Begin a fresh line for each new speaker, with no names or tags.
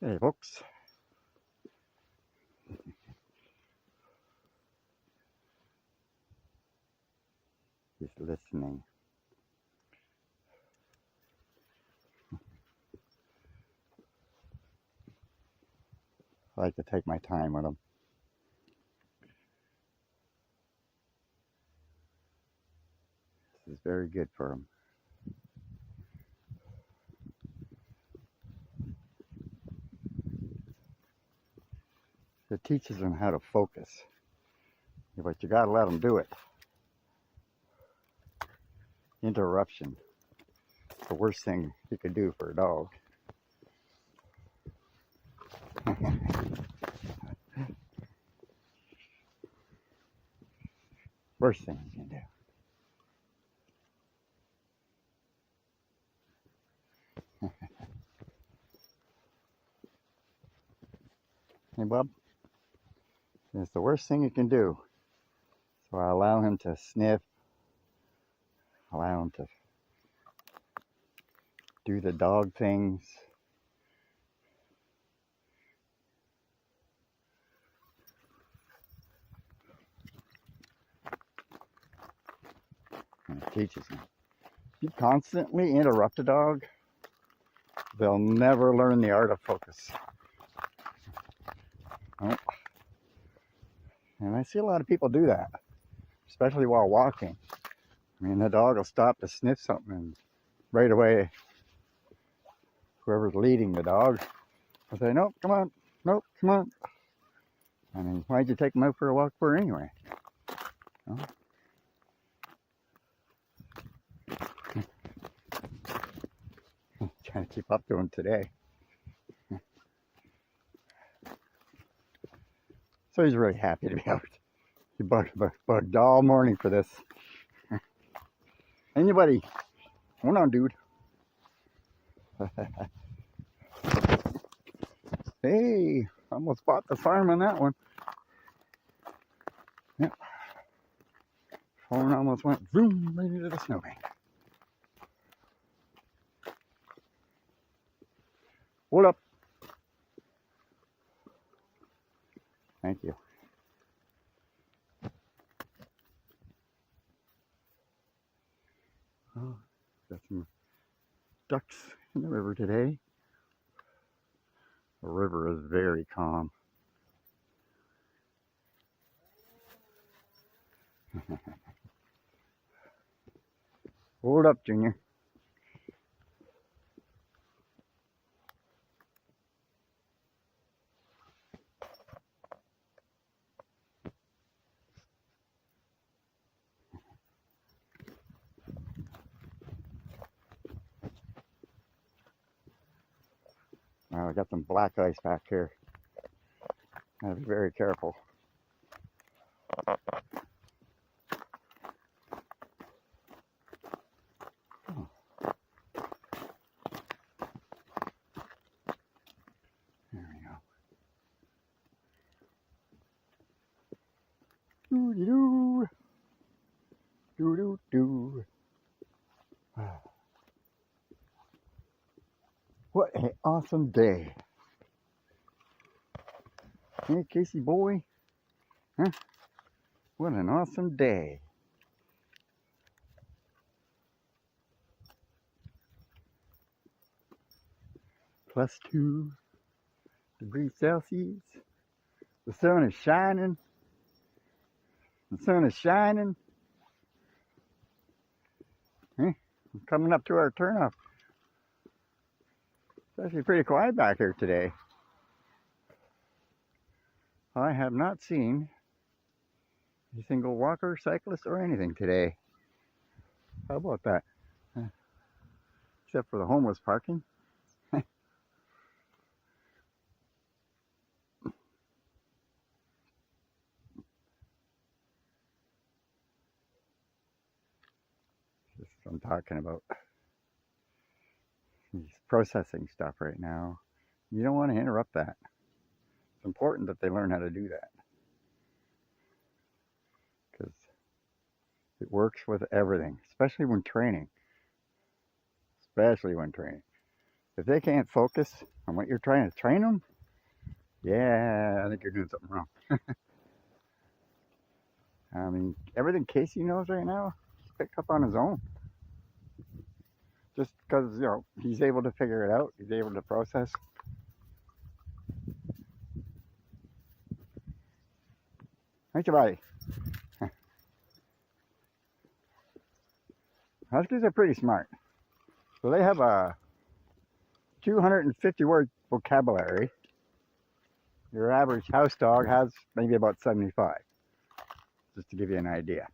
Hey folks, just listening. I like to take my time with them. This is very good for them. It teaches them how to focus, but you gotta let them do it. Interruption, the worst thing you could do for a dog. Worst thing you can do. Hey bub, it's the worst thing you can do. So I allow him to sniff, allow him to do the dog things. And it teaches them. If you constantly interrupt a dog, they'll never learn the art of focus. Oh. And I see a lot of people do that, especially while walking. I mean, the dog will stop to sniff something, and right away, whoever's leading the dog will say, nope, come on, nope, come on. I mean, why'd you take him out for a walk for anyway? Oh. Trying to keep up to him today. So he's really happy to be out. He bugged all morning for this. Anybody? Hold on, dude. Hey, almost bought the farm on that one. Yep. Phone almost went zoom right into the snowbank. Hold up. Thank you. Oh, got some ducks in the river today. The river is very calm. Hold up, Junior. Well, I got some black ice back here. Gotta be very careful. Oh. There we go. Doo-doo-doo. Doo-doo-doo. What an awesome day. Hey, Casey boy. Huh? What an awesome day. +2 degrees Celsius. The sun is shining. The sun is shining. Hey, we're coming up to our turnoff. It's actually pretty quiet back here today. I have not seen a single walker, cyclist, or anything today. How about that? Except for the homeless parking. That's what I'm talking about. He's processing stuff right now. You don't want to interrupt that. It's important that they learn how to do that, because it works with everything, especially when training. Especially when training. If they can't focus on what you're trying to train them, yeah, I think you're doing something wrong. I mean, everything Casey knows right now, he's picked up on his own. Just because, you know, he's able to figure it out. He's able to process. Thank you, buddy. Huskies are pretty smart. So they have a 250 word vocabulary. Your average house dog has maybe about 75, just to give you an idea.